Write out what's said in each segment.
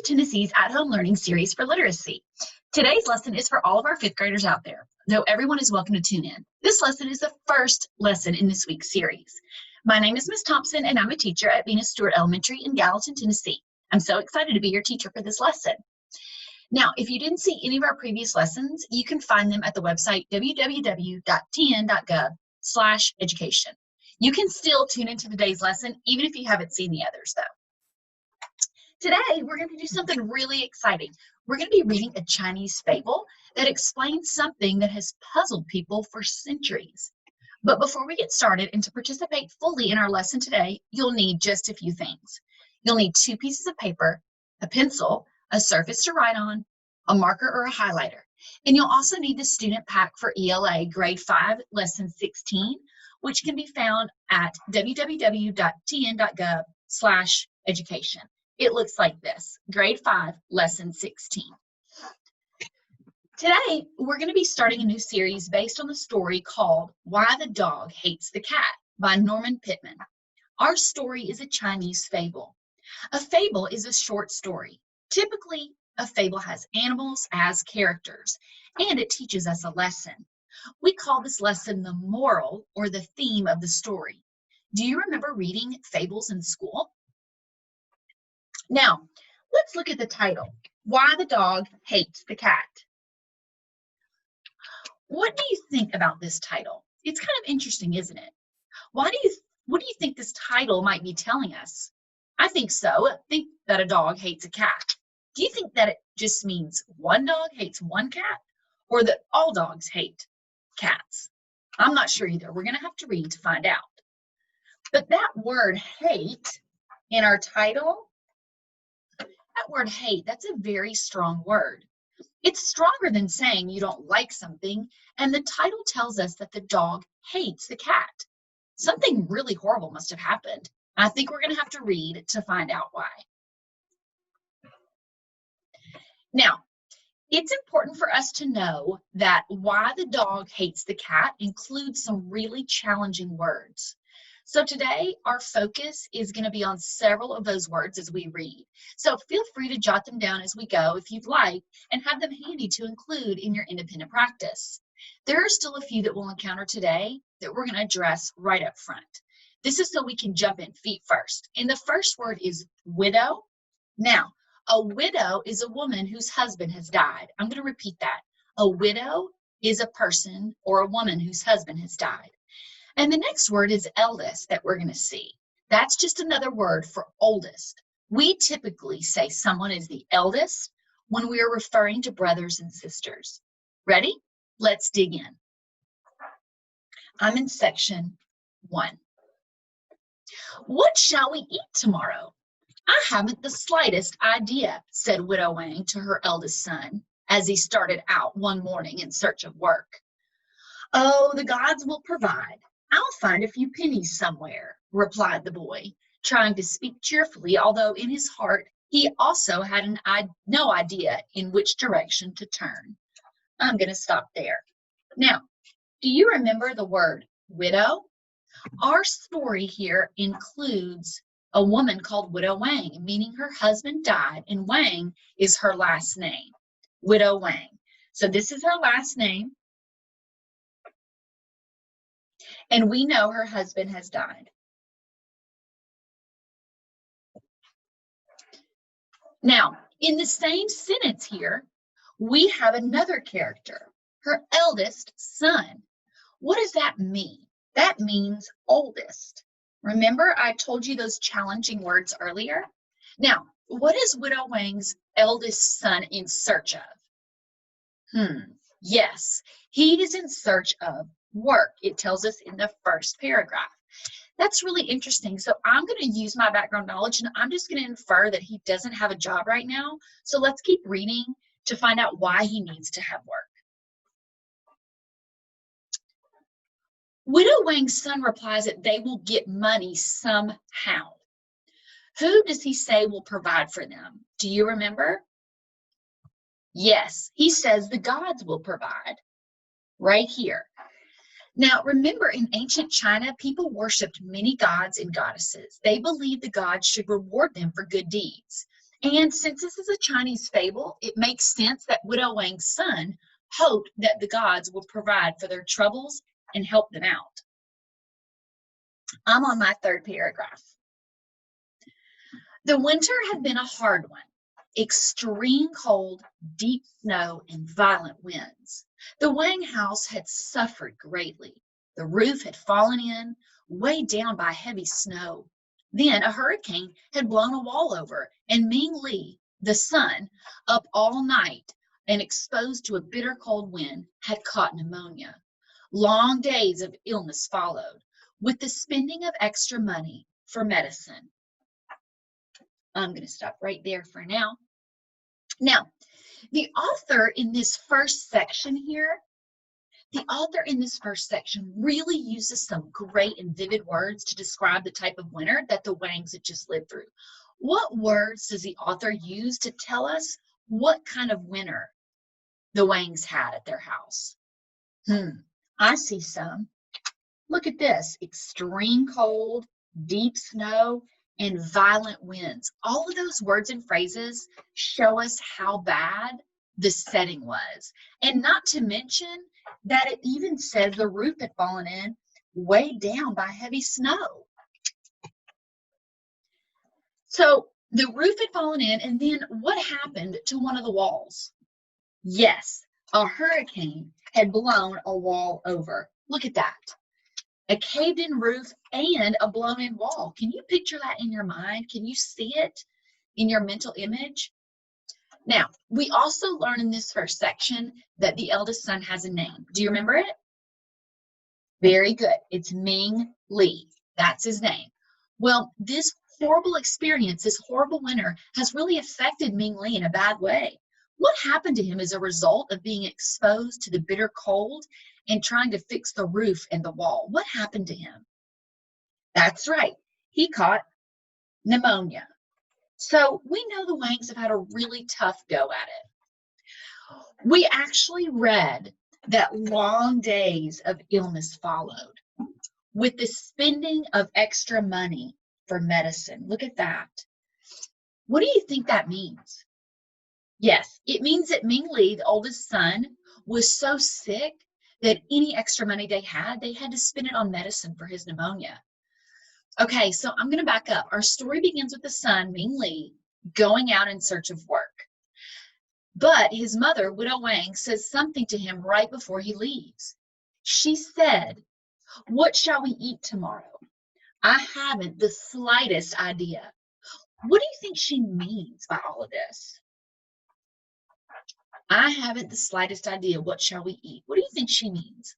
Tennessee's at-home learning series for literacy. Today's lesson is for all of our 5th graders out there, though everyone is welcome to tune in. This lesson is the first lesson in this week's series. My name is Ms. Thompson, and I'm a teacher at Venus Stewart Elementary in Gallatin, Tennessee. I'm so excited to be your teacher for this lesson. Now, if you didn't see any of our previous lessons, you can find them at the website www.tn.gov/education. You can still tune into today's lesson, even if you haven't seen the others, though. Today, we're going to do something really exciting. We're going to be reading a Chinese fable that explains something that has puzzled people for centuries. But before we get started and to participate fully in our lesson today, you'll need just a few things. You'll need 2 pieces of paper, a pencil, a surface to write on, a marker or a highlighter. And you'll also need the student pack for ELA Grade 5, Lesson 16, which can be found at www.tn.gov/education. It looks like this, Grade 5, Lesson 16. Today, we're going to be starting a new series based on the story called Why the Dog Hates the Cat by Norman Pittman. Our story is a Chinese fable. A fable is a short story. Typically, a fable has animals as characters, and it teaches us a lesson. We call this lesson the moral or the theme of the story. Do you remember reading fables in school? Now, let's look at the title, Why the Dog Hates the Cat. What do you think about this title? It's kind of interesting, isn't it? What do you think this title might be telling us? I think so. I think that a dog hates a cat. Do you think that it just means one dog hates one cat, or that all dogs hate cats? I'm not sure either. We're going to have to read to find out. But that word hate in our title, that word hate, that's a very strong word. It's stronger than saying you don't like something, and the title tells us that the dog hates the cat. Something really horrible must have happened. I think we're going to have to read to find out why. Now, it's important for us to know that why the dog hates the cat includes some really challenging words. So today, our focus is going to be on several of those words as we read. So feel free to jot them down as we go if you'd like, and have them handy to include in your independent practice. There are still a few that we'll encounter today that we're going to address right up front. This is so we can jump in feet first. And the first word is widow. Now, a widow is a woman whose husband has died. I'm going to repeat that. A widow is a person or a woman whose husband has died. And the next word is eldest that we're going to see. That's just another word for oldest. We typically say someone is the eldest when we are referring to brothers and sisters. Ready? Let's dig in. I'm in section 1. What shall we eat tomorrow? I haven't the slightest idea, said Widow Wang to her eldest son as he started out one morning in search of work. Oh, the gods will provide. I'll find a few pennies somewhere, replied the boy, trying to speak cheerfully, although in his heart he also had no idea in which direction to turn. I'm going to stop there. Now, do you remember the word widow? Our story here includes a woman called Widow Wang, meaning her husband died, and Wang is her last name, Widow Wang. So this is her last name. And we know her husband has died. Now, in the same sentence here, we have another character, her eldest son. What does that mean? That means oldest. Remember, I told you those challenging words earlier? Now, what is Widow Wang's eldest son in search of? Yes, he is in search of work. It tells us in the first paragraph. That's really interesting. So I'm going to use my background knowledge, and I'm just going to infer that he doesn't have a job right now. So let's keep reading to find out why he needs to have work. Widow Wang's son replies that they will get money somehow. Who does he say will provide for them? Do you remember? Yes, he says the gods will provide. Right here. Now, remember, in ancient China, people worshipped many gods and goddesses. They believed the gods should reward them for good deeds. And since this is a Chinese fable, it makes sense that Widow Wang's son hoped that the gods would provide for their troubles and help them out. I'm on my third paragraph. The winter had been a hard one. Extreme cold, deep snow, and violent winds. The Wang house had suffered greatly. The roof had fallen in, weighed down by heavy snow. Then a hurricane had blown a wall over, and Ming Li, the son, up all night and exposed to a bitter cold wind, had caught pneumonia. Long days of illness followed, with the spending of extra money for medicine. I'm going to stop right there for now. Now, the author in this first section here, really uses some great and vivid words to describe the type of winter that the Wangs had just lived through. What words does the author use to tell us what kind of winter the Wangs had at their house? I see some. Look at this: extreme cold, deep snow, and violent winds. All of those words and phrases show us how bad the setting was. And not to mention that it even says the roof had fallen in, weighed down by heavy snow. So the roof had fallen in, and then what happened to one of the walls? Yes, a hurricane had blown a wall over. Look at that. A caved-in roof and a blown-in wall. Can you picture that in your mind? Can you see it in your mental image? Now, we also learn in this first section that the eldest son has a name. Do you remember it? Very good. It's Ming Li. That's his name. Well, this horrible experience, this horrible winter, has really affected Ming Li in a bad way. What happened to him as a result of being exposed to the bitter cold and trying to fix the roof and the wall? What happened to him? That's right. He caught pneumonia. So we know the Wangs have had a really tough go at it. We actually read that long days of illness followed, with the spending of extra money for medicine. Look at that. What do you think that means? Yes, it means that Ming Li, the oldest son, was so sick that any extra money they had to spend it on medicine for his pneumonia. Okay, so I'm going to back up. Our story begins with the son, Ming Li, going out in search of work. But his mother, Widow Wang, says something to him right before he leaves. She said, "What shall we eat tomorrow?" I haven't the slightest idea. What do you think she means by all of this? I haven't the slightest idea. What shall we eat? What do you think she means?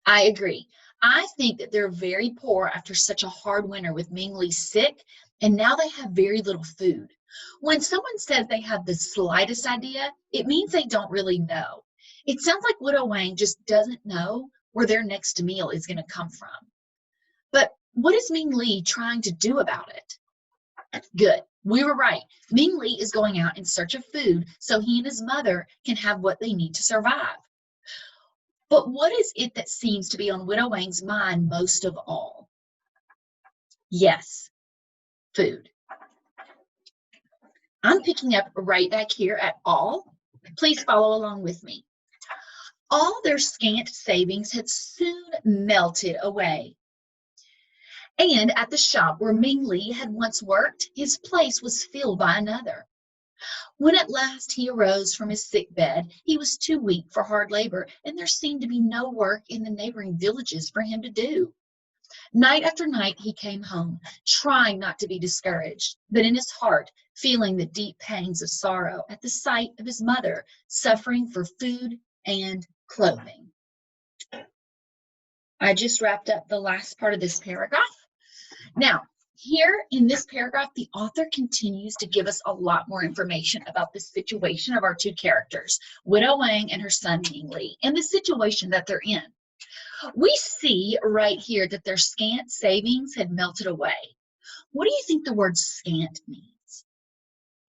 I agree. I think that they're very poor after such a hard winter with Ming Li sick, and now they have very little food. When someone says they have the slightest idea, it means they don't really know. It sounds like Widow Wang just doesn't know where their next meal is going to come from. But what is Ming Li trying to do about it? Good. We were right. Ming Li is going out in search of food so he and his mother can have what they need to survive. But what is it that seems to be on Widow Wang's mind most of all? Yes, food. I'm picking up right back here at all. Please follow along with me. All their scant savings had soon melted away. And at the shop where Ming Li had once worked, his place was filled by another. When at last he arose from his sick bed, he was too weak for hard labor, and there seemed to be no work in the neighboring villages for him to do. Night after night he came home, trying not to be discouraged, but in his heart feeling the deep pangs of sorrow at the sight of his mother suffering for food and clothing. I just wrapped up the last part of this paragraph. Now, here in this paragraph, the author continues to give us a lot more information about the situation of our two characters, Widow Wang and her son Ming Li, and the situation that they're in. We see right here that their scant savings had melted away. What do you think the word scant means?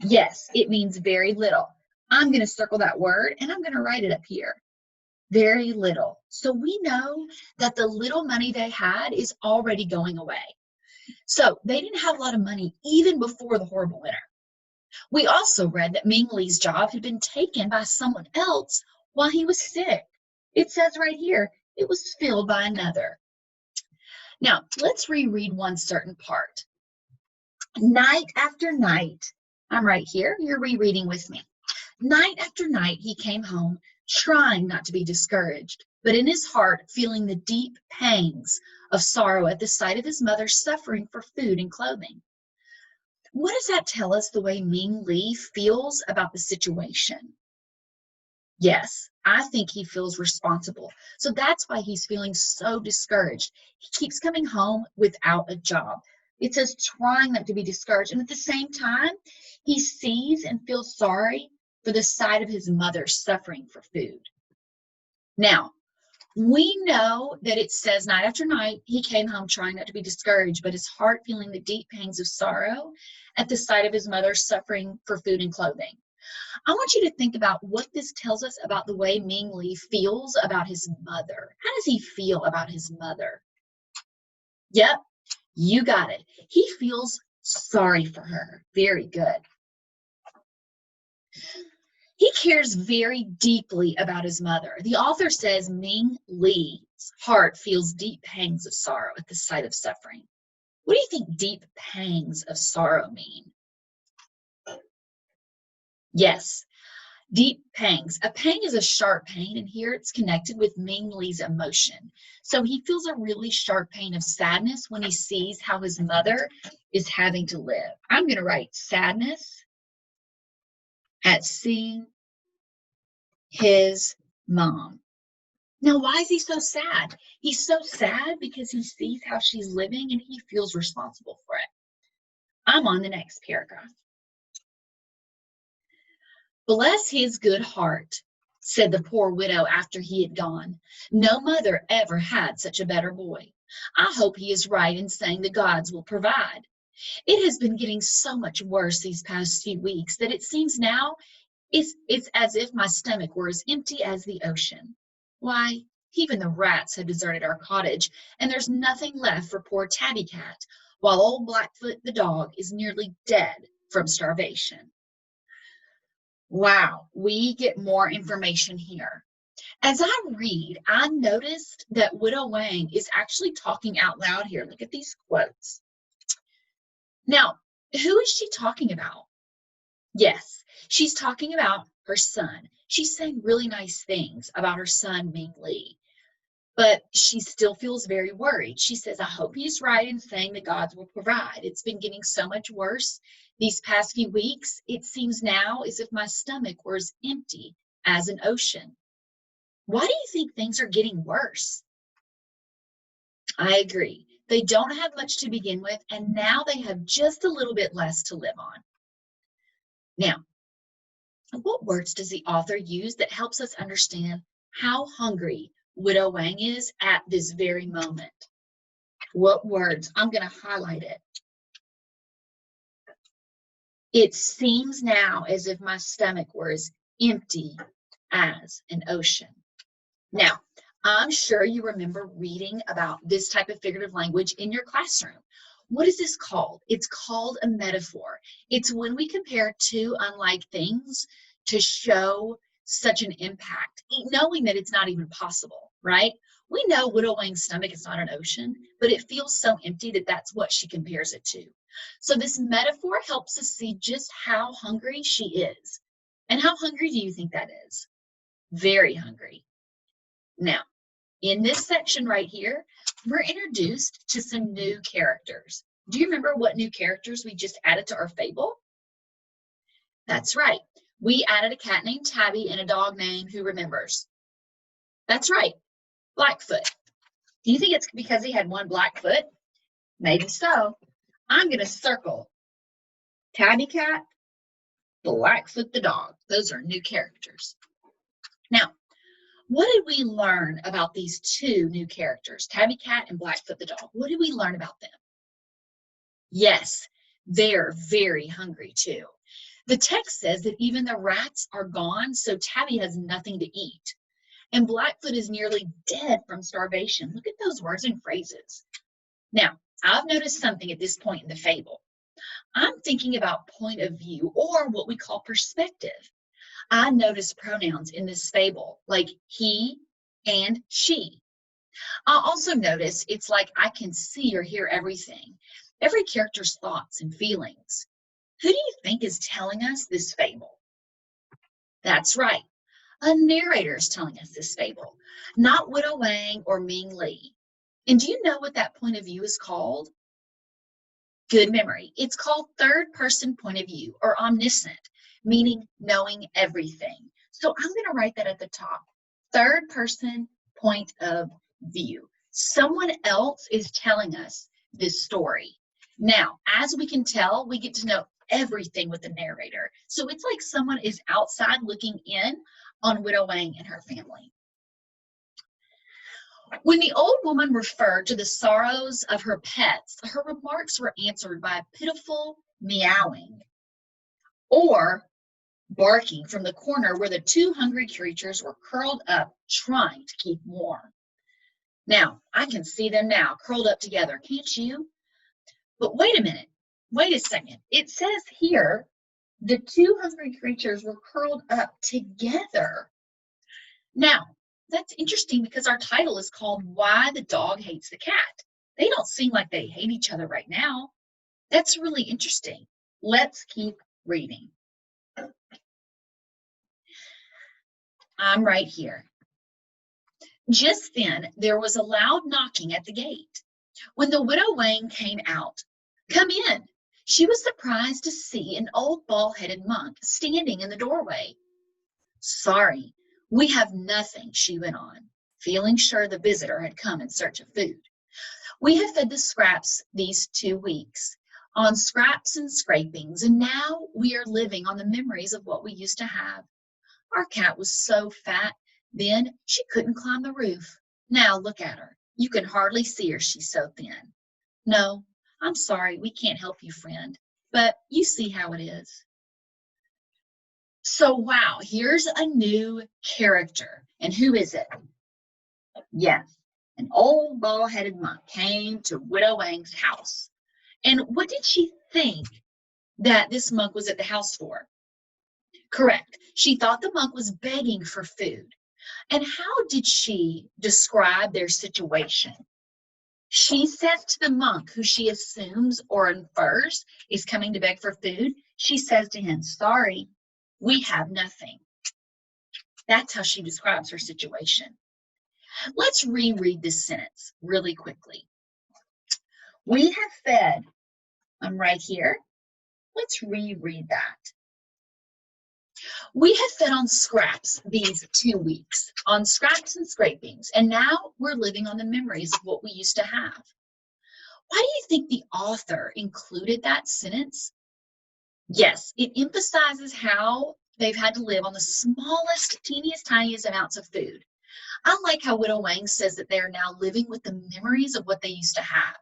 Yes, it means very little. I'm going to circle that word and I'm going to write it up here. Very little. So we know that the little money they had is already going away. So they didn't have a lot of money even before the horrible winter. We also read that Ming Li's job had been taken by someone else while he was sick. It says right here, it was filled by another. Now, let's reread one certain part. Night after night, I'm right here, you're rereading with me. Night after night, he came home, trying not to be discouraged, but in his heart feeling the deep pangs of sorrow at the sight of his mother suffering for food and clothing. What does that tell us the way Ming Li feels about the situation? Yes, I think he feels responsible. So that's why he's feeling so discouraged. He keeps coming home without a job. It says trying not to be discouraged. And at the same time, he sees and feels sorry for the sight of his mother suffering for food. Now, we know that it says night after night, he came home trying not to be discouraged, but his heart feeling the deep pangs of sorrow at the sight of his mother suffering for food and clothing. I want you to think about what this tells us about the way Ming Li feels about his mother. How does he feel about his mother? Yep, you got it. He feels sorry for her. Very good. He cares very deeply about his mother. The author says Ming Li's heart feels deep pangs of sorrow at the sight of suffering. What do you think deep pangs of sorrow mean? Yes, deep pangs. A pang is a sharp pain, and here it's connected with Ming Li's emotion. So he feels a really sharp pain of sadness when he sees how his mother is having to live. I'm going to write sadness at seeing his mom. Now, why is he so sad? He's so sad because he sees how she's living and he feels responsible for it. I'm on the next paragraph. Bless his good heart, said the poor widow after he had gone. No mother ever had such a better boy. I hope he is right in saying the gods will provide. It has been getting so much worse these past few weeks that it seems now it's as if my stomach were as empty as the ocean. Why, even the rats have deserted our cottage, and there's nothing left for poor Tabby Cat, while old Blackfoot the dog is nearly dead from starvation. Wow, we get more information here. As I read, I noticed that Widow Wang is actually talking out loud here. Look at these quotes. Now, who is she talking about? Yes, she's talking about her son. She's saying really nice things about her son, Ming Li, but she still feels very worried. She says, I hope he's right in saying the gods will provide. It's been getting so much worse these past few weeks. It seems now as if my stomach were as empty as an ocean. Why do you think things are getting worse? I agree. They don't have much to begin with, and now they have just a little bit less to live on. Now, what words does the author use that helps us understand how hungry Widow Wang is at this very moment? What words? I'm going to highlight it. It seems now as if my stomach were as empty as an ocean. Now, I'm sure you remember reading about this type of figurative language in your classroom. What is this called? It's called a metaphor. It's when we compare two unlike things to show such an impact, knowing that it's not even possible, right? We know Widow Wang's stomach is not an ocean, but it feels so empty that that's what she compares it to. So this metaphor helps us see just how hungry she is. And how hungry do you think that is? Very hungry. Now, in this section right here, we're introduced to some new characters. Do you remember what new characters we just added to our fable? That's right. We added a cat named Tabby and a dog named, who remembers? That's right, Blackfoot. Do you think it's because he had one black foot? Maybe so. I'm going to circle Tabby Cat, Blackfoot the dog. Those are new characters. Now, what did we learn about these two new characters, Tabby Cat and Blackfoot the dog? What did we learn about them? Yes, they're very hungry too. The text says that even the rats are gone, so Tabby has nothing to eat. And Blackfoot is nearly dead from starvation. Look at those words and phrases. Now, I've noticed something at this point in the fable. I'm thinking about point of view or what we call perspective. I notice pronouns in this fable like he and she. I also notice it's like I can see or hear everything, every character's thoughts and feelings. Who do you think is telling us this fable? That's right. A narrator is telling us this fable, not Widow Wang or Ming Li. And do you know what that point of view is called? Good memory. It's called third person point of view or omniscient, meaning knowing everything. So I'm going to write that at the top. Third person point of view. Someone else is telling us this story. Now, as we can tell, we get to know everything with the narrator. So it's like someone is outside looking in on Widow Wang and her family. When the old woman referred to the sorrows of her pets, her remarks were answered by a pitiful meowing or barking from the corner where the two hungry creatures were curled up trying to keep warm. Now, I can see them now curled up together, can't you? But wait a minute, wait a second. It says here the two hungry creatures were curled up together. Now, that's interesting because our title is called Why the Dog Hates the Cat. They don't seem like they hate each other right now. That's really interesting. Let's keep reading. I'm right here. Just then, there was a loud knocking at the gate. When the widow Wang came out, "Come in," she was surprised to see an old bald-headed monk standing in the doorway. "Sorry, we have nothing," she went on, feeling sure the visitor had come in search of food. "We have fed the scraps these 2 weeks on scraps and scrapings, and now we are living on the memories of what we used to have. Our cat was so fat then she couldn't climb the roof. Now look at her. You can hardly see her, she's so thin. No, I'm sorry, we can't help you, friend, but you see how it is." So, wow, here's a new character. And who is it? Yes, an old bald-headed monk came to Widow Wang's house. And what did she think that this monk was at the house for? Correct. She thought the monk was begging for food. And how did she describe their situation? She says to the monk, who she assumes or infers is coming to beg for food, she says to him, "Sorry, we have nothing." That's how she describes her situation. Let's reread this sentence really quickly. We have fed, I'm right here. Let's reread that. We have fed on scraps these 2 weeks, on scraps and scrapings, and now we're living on the memories of what we used to have. Why do you think the author included that sentence? Yes, it emphasizes how they've had to live on the smallest, teeniest, tiniest amounts of food. I like how Widow Wang says that they are now living with the memories of what they used to have.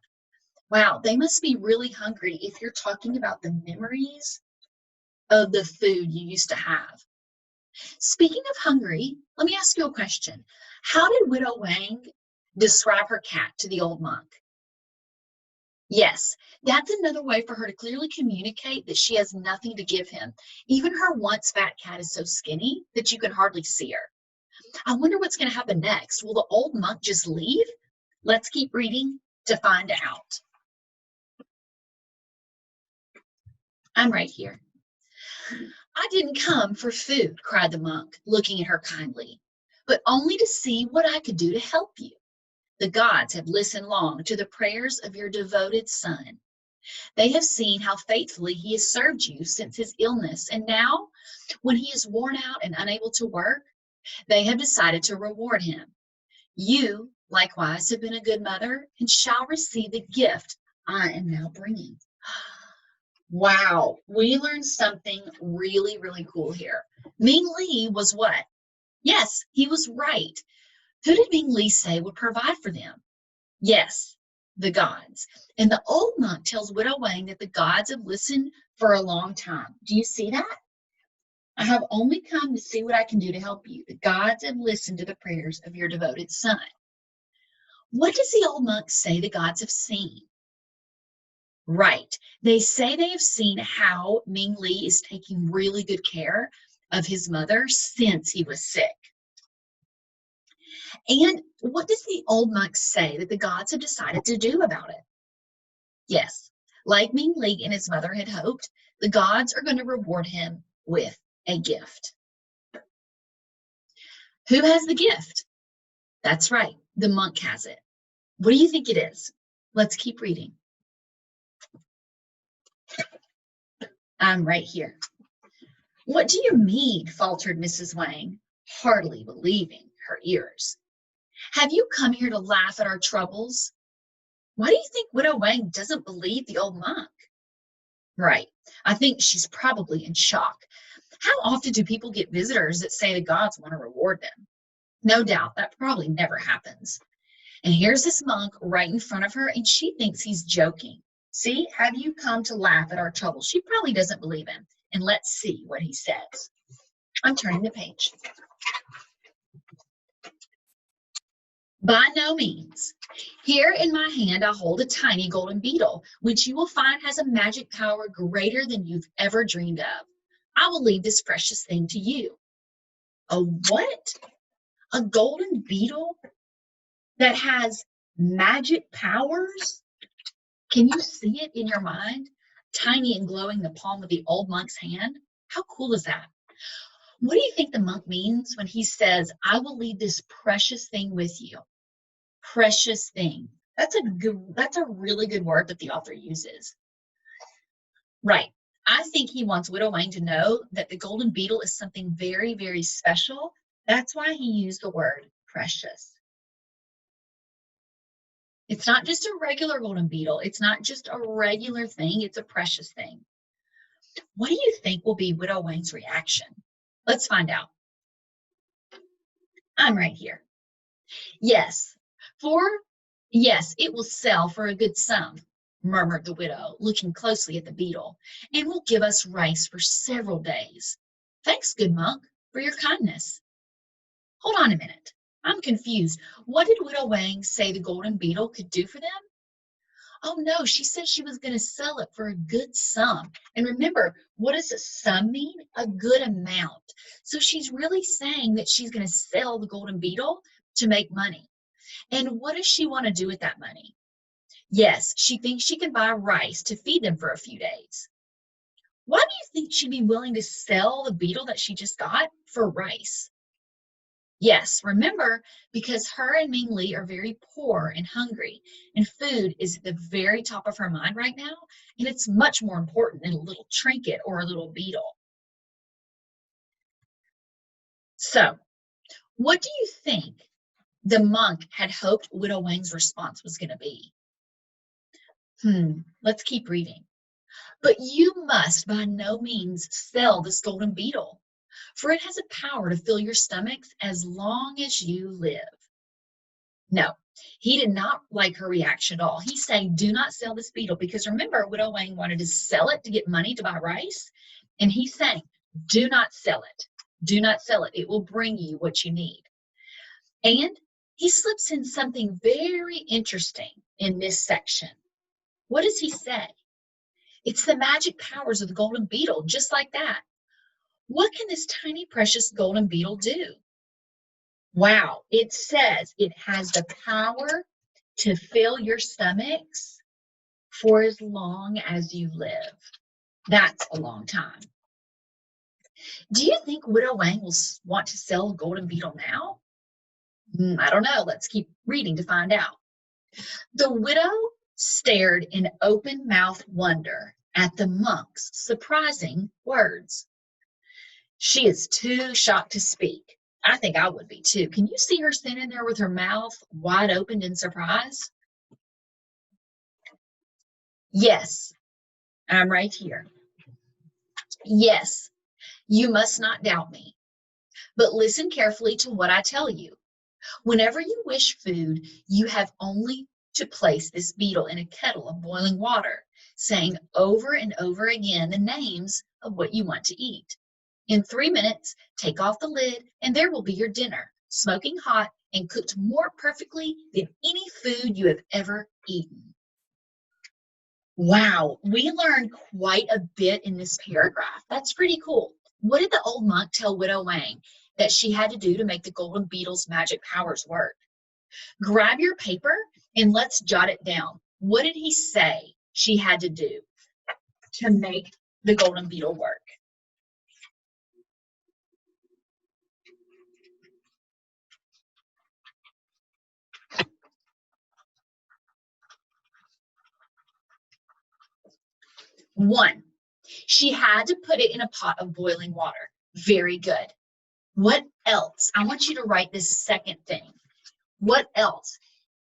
Wow, they must be really hungry if you're talking about the memories of the food you used to have. Speaking of hungry, let me ask you a question. How did Widow Wang describe her cat to the old monk? Yes, that's another way for her to clearly communicate that she has nothing to give him. Even her once fat cat is so skinny that you can hardly see her. I wonder what's going to happen next. Will the old monk just leave? Let's keep reading to find out. I'm right here. "I didn't come for food," cried the monk, looking at her kindly, "but only to see what I could do to help you. The gods have listened long to the prayers of your devoted son. They have seen how faithfully he has served you since his illness, and now, when he is worn out and unable to work, they have decided to reward him. You, likewise, have been a good mother and shall receive the gift I am now bringing." Wow, we learned something really, really cool here. Ming Li was what? Yes, he was right. Who did Ming Li say would provide for them? Yes, the gods. And the old monk tells Widow Wang that the gods have listened for a long time. Do you see that? "I have only come to see what I can do to help you. The gods have listened to the prayers of your devoted son." What does the old monk say the gods have seen? Right. They say they have seen how Ming Li is taking really good care of his mother since he was sick. And what does the old monk say that the gods have decided to do about it? Yes, like Ming Li and his mother had hoped, the gods are going to reward him with a gift. Who has the gift? That's right, the monk has it. What do you think it is? Let's keep reading. I'm right here. What do you mean? Faltered Mrs. Wang, hardly believing her ears. Have you come here to laugh at our troubles? Why do you think Widow Wang doesn't believe the old monk? Right. I think she's probably in shock. How often do people get visitors that say the gods want to reward them? No doubt that probably never happens. And here's this monk right in front of her, and she thinks he's joking. See, have you come to laugh at our troubles? She probably doesn't believe him. And let's see what he says. I'm turning the page. By no means. Here in my hand, I hold a tiny golden beetle, which you will find has a magic power greater than you've ever dreamed of. I will leave this precious thing to you. A what? A golden beetle that has magic powers? Can you see it in your mind? Tiny and glowing the palm of the old monk's hand? How cool is that? What do you think the monk means when he says, I will leave this precious thing with you? Precious thing. That's a really good word that the author uses. Right. I think he wants Widow Wang to know that the golden beetle is something very, very special. That's why he used the word precious. It's not just a regular golden beetle. It's not just a regular thing. It's a precious thing. What do you think will be Widow Wang's reaction? Let's find out. I'm right here. Yes, it will sell for a good sum, murmured the widow, looking closely at the beetle, and will give us rice for several days. Thanks, good monk, for your kindness. Hold on a minute. I'm confused. What did Widow Wang say the golden beetle could do for them? Oh no, she said she was going to sell it for a good sum. And remember, what does a sum mean? A good amount. So she's really saying that she's going to sell the golden beetle to make money. And what does she want to do with that money? Yes, she thinks she can buy rice to feed them for a few days. Why do you think she'd be willing to sell the beetle that she just got for rice? Yes, remember, because her and Ming Li are very poor and hungry, and food is at the very top of her mind right now, and it's much more important than a little trinket or a little beetle. So, what do you think the monk had hoped Widow Wang's response was going to be? Let's keep reading. But you must by no means sell this golden beetle, for it has a power to fill your stomachs as long as you live. No, he did not like her reaction at all. He's saying, do not sell this beetle, because remember, Widow Wang wanted to sell it to get money to buy rice. And he's saying, do not sell it. Do not sell it. It will bring you what you need. And he slips in something very interesting in this section. What does he say? It's the magic powers of the golden beetle, just like that. What can this tiny, precious golden beetle do? Wow, it says it has the power to fill your stomachs for as long as you live. That's a long time. Do you think Widow Wang will want to sell a golden beetle now? I don't know. Let's keep reading to find out. The widow stared in open-mouthed wonder at the monk's surprising words. She is too shocked to speak. I think I would be too. Can you see her standing there with her mouth wide open in surprise? Yes, I'm right here. Yes, you must not doubt me, but listen carefully to what I tell you. Whenever you wish food, you have only to place this beetle in a kettle of boiling water, saying over and over again the names of what you want to eat. In 3 minutes, take off the lid, and there will be your dinner, smoking hot and cooked more perfectly than any food you have ever eaten. Wow, we learned quite a bit in this paragraph. That's pretty cool. What did the old monk tell Widow Wang that she had to do to make the golden beetle's magic powers work? Grab your paper and let's jot it down. What did he say she had to do to make the golden beetle work? One, she had to put it in a pot of boiling water. Very good. What else? I want you to write this second thing. What else?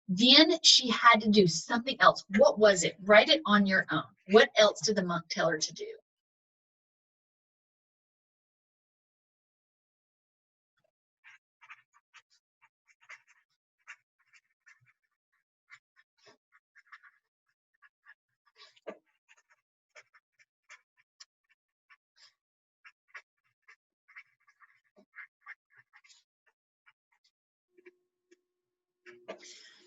Then she had to do something else. What was it? Write it on your own. What else did the monk tell her to do?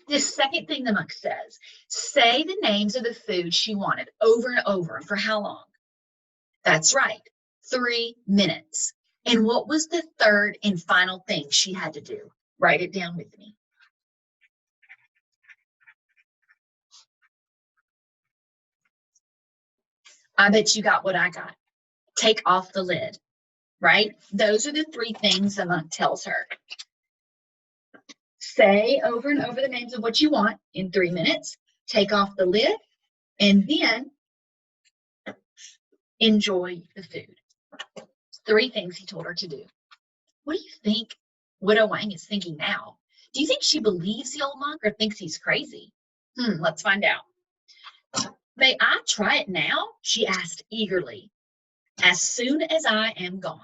The second thing the monk says, say the names of the food she wanted over and over. For how long? That's right, 3 minutes. And what was the third and final thing she had to do? Write it down with me. I bet you got what I got. Take off the lid, right? Those are the three things the monk tells her. Say over and over the names of what you want in 3 minutes, take off the lid, and then enjoy the food. Three things he told her to do. What do you think Widow Wang is thinking now? Do you think she believes the old monk or thinks he's crazy? Let's find out. May I try it now? She asked eagerly. As soon as I am gone.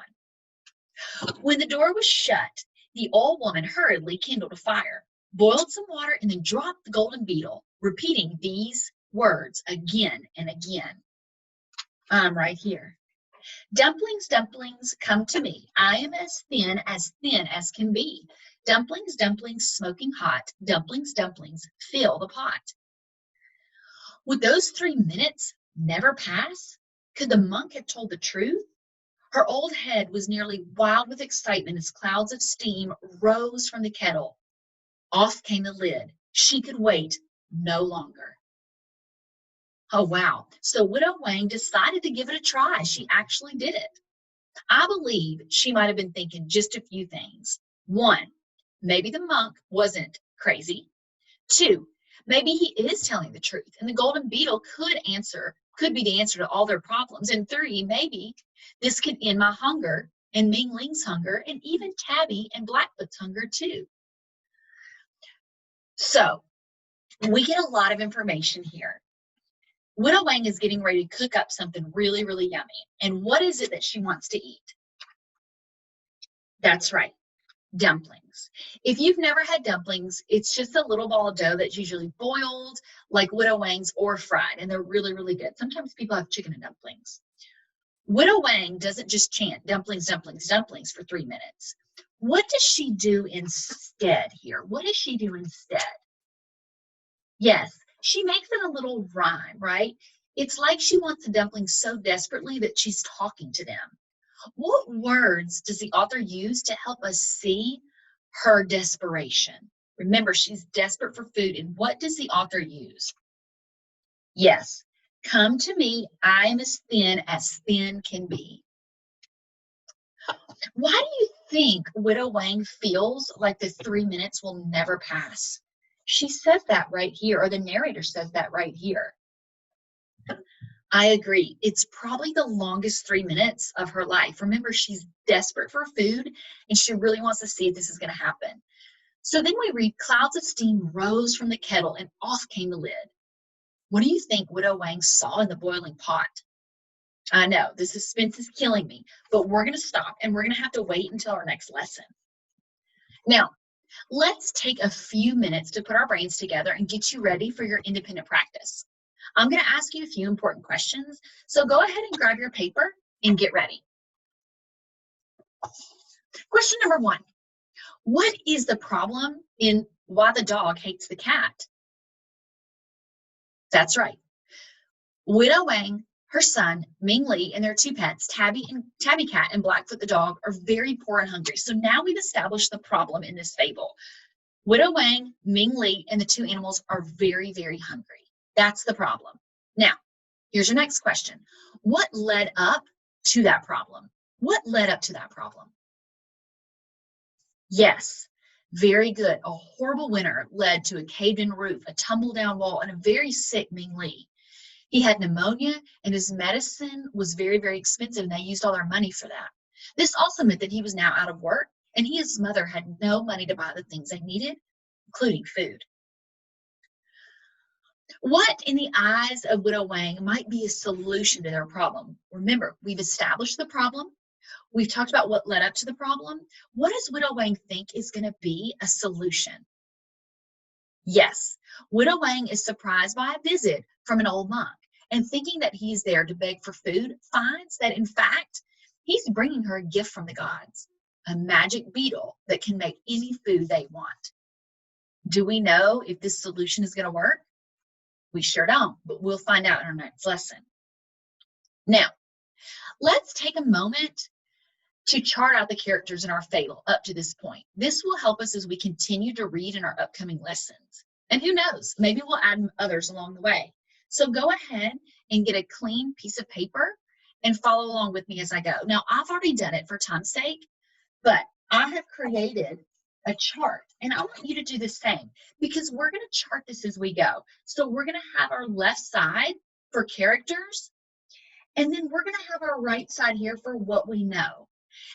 When the door was shut, the old woman hurriedly kindled a fire, boiled some water, and then dropped the golden beetle, repeating these words again and again. I'm right here. Dumplings, dumplings, come to me. I am as thin as can be. Dumplings, dumplings, smoking hot. Dumplings, dumplings, fill the pot. Would those 3 minutes never pass? Could the monk have told the truth? Her old head was nearly wild with excitement as clouds of steam rose from the kettle. Off came the lid. She could wait no longer. Oh, wow. So Widow Wang decided to give it a try. She actually did it. I believe she might have been thinking just a few things. One, maybe the monk wasn't crazy. Two, maybe he is telling the truth and the golden beetle could be the answer to all their problems. And three, maybe this could end my hunger and Ming Ling's hunger and even Tabby and Blackfoot's hunger too. So we get a lot of information here. Widow Wang is getting ready to cook up something really, really yummy. And what is it that she wants to eat? That's right, dumplings. If you've never had dumplings, it's just a little ball of dough that's usually boiled, like Widow Wang's, or fried, and they're really, really good. Sometimes people have chicken and dumplings. Widow Wang doesn't just chant dumplings, dumplings, dumplings for 3 minutes. What does she do instead here? What does she do instead? Yes, she makes it a little rhyme, right? It's like she wants the dumplings so desperately that she's talking to them. What words does the author use to help us see her desperation? Remember, she's desperate for food. And what does the author use? Yes, come to me. I am as thin can be. Why do you think Widow Wang feels like the 3 minutes will never pass? She says that right here, or the narrator says that right here. I agree. It's probably the longest 3 minutes of her life. Remember, she's desperate for food and she really wants to see if this is going to happen. So then we read, clouds of steam rose from the kettle and off came the lid. What do you think Widow Wang saw in the boiling pot? I know, the suspense is killing me, but we're going to stop and we're going to have to wait until our next lesson. Now, let's take a few minutes to put our brains together and get you ready for your independent practice. I'm going to ask you a few important questions, so go ahead and grab your paper and get ready. Question number one, what is the problem in why the dog hates the cat? That's right. Widow Wang, her son, Ming Li, and their two pets, Tabby Cat and Blackfoot the dog, are very poor and hungry. So now we've established the problem in this fable. Widow Wang, Ming Li, and the two animals are very, very hungry. That's the problem. Now, here's your next question. What led up to that problem? What led up to that problem? Yes, very good. A horrible winter led to a caved-in roof, a tumble-down wall, and a very sick Ming Li. He had pneumonia, and his medicine was very, very expensive, and they used all their money for that. This also meant that he was now out of work, and he and his mother had no money to buy the things they needed, including food. What, in the eyes of Widow Wang, might be a solution to their problem? Remember, we've established the problem. We've talked about what led up to the problem. What does Widow Wang think is going to be a solution? Yes, Widow Wang is surprised by a visit from an old monk, and thinking that he's there to beg for food, finds that in fact, he's bringing her a gift from the gods, a magic beetle that can make any food they want. Do we know if this solution is going to work? We sure don't, but we'll find out in our next lesson. Now, let's take a moment to chart out the characters in our fable up to this point. This will help us as we continue to read in our upcoming lessons. And who knows, maybe we'll add others along the way. So go ahead and get a clean piece of paper and follow along with me as I go. Now, I've already done it for time's sake, but I have created a chart, and I want you to do the same because we're going to chart this as we go. So we're going to have our left side for characters, and then we're going to have our right side here for what we know.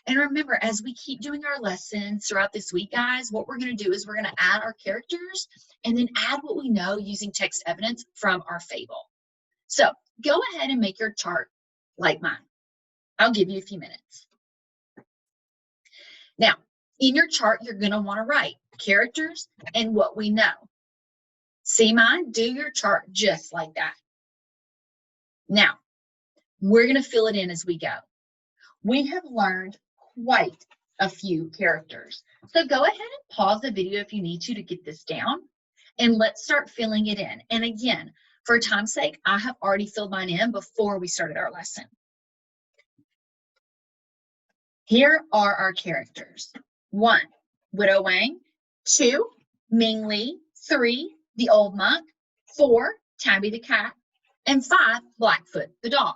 And remember, as we keep doing our lessons throughout this week, guys, what we're going to do is we're going to add our characters and then add what we know using text evidence from our fable. So go ahead and make your chart like mine. I'll give you a few minutes. Now, in your chart, you're going to want to write characters and what we know. See mine? Do your chart just like that. Now, we're going to fill it in as we go. We have learned quite a few characters. So go ahead and pause the video if you need to get this down, and let's start filling it in. And again, for time's sake, I have already filled mine in before we started our lesson. Here are our characters. 1, Widow Wang. 2, Ming Li. 3, the old monk. 4, Tabby the cat. And 5, Blackfoot the dog.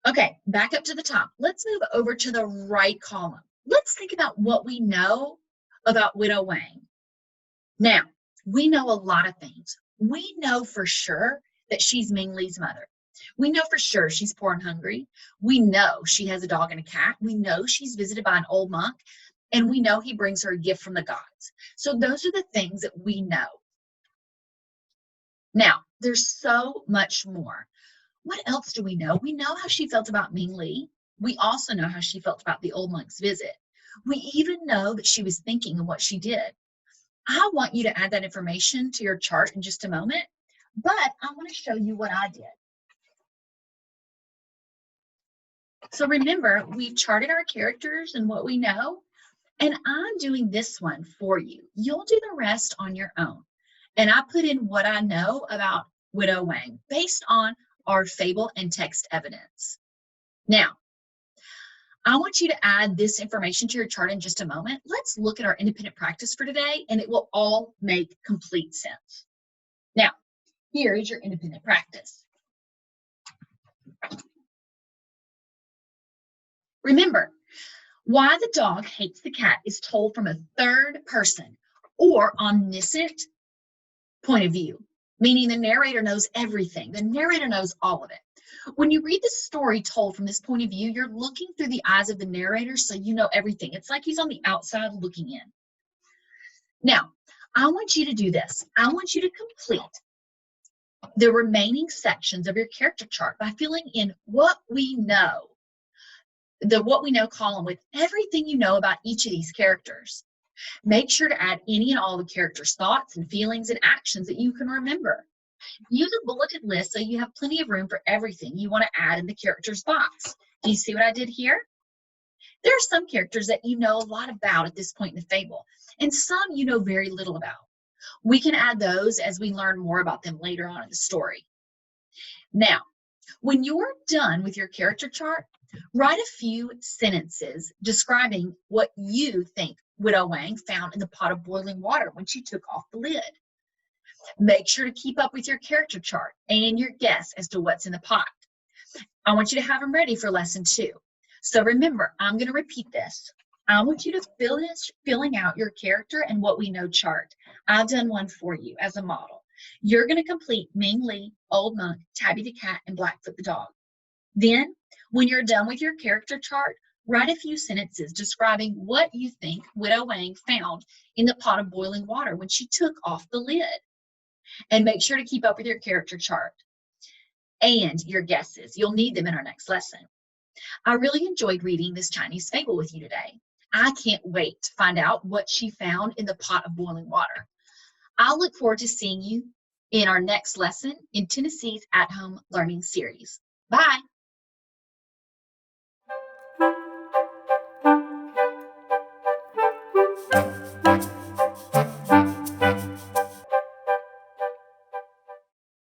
Okay, back up to the top. Let's move over to the right column. Let's think about what we know about Widow Wang. Now, we know a lot of things. We know for sure that she's Ming Li's mother. We know for sure she's poor and hungry. We know she has a dog and a cat. We know she's visited by an old monk. And we know he brings her a gift from the gods. So those are the things that we know. Now, there's so much more. What else do we know? We know how she felt about Ming Li. We also know how she felt about the old monk's visit. We even know that she was thinking of what she did. I want you to add that information to your chart in just a moment, but I want to show you what I did. So remember, we've charted our characters and what we know, and I'm doing this one for you. You'll do the rest on your own. And I put in what I know about Widow Wang based on our fable and text evidence. Now, I want you to add this information to your chart in just a moment. Let's look at our independent practice for today, and it will all make complete sense. Now, here is your independent practice. Remember, why the dog hates the cat is told from a third person or omniscient point of view, meaning the narrator knows everything. The narrator knows all of it. When you read the story told from this point of view, you're looking through the eyes of the narrator, so you know everything. It's like he's on the outside looking in. Now, I want you to do this. I want you to complete the remaining sections of your character chart by filling in what we know, the what we know column with everything you know about each of these characters. Make sure to add any and all the characters' thoughts and feelings and actions that you can remember. Use a bulleted list so you have plenty of room for everything you want to add in the characters box. Do you see what I did here? There are some characters that you know a lot about at this point in the fable, and some you know very little about. We can add those as we learn more about them later on in the story. Now, when you're done with your character chart, write a few sentences describing what you think Widow Wang found in the pot of boiling water when she took off the lid. Make sure to keep up with your character chart and your guess as to what's in the pot. I want you to have them ready for lesson 2. So remember, I'm going to repeat this. I want you to finish filling out your character and what we know chart. I've done one for you as a model. You're going to complete Ming Lee, Old Monk, Tabby the cat, and Blackfoot the dog. Then, when you're done with your character chart, write a few sentences describing what you think Widow Wang found in the pot of boiling water when she took off the lid. And make sure to keep up with your character chart and your guesses. You'll need them in our next lesson. I really enjoyed reading this Chinese fable with you today. I can't wait to find out what she found in the pot of boiling water. I'll look forward to seeing you in our next lesson in Tennessee's at-home learning series. Bye.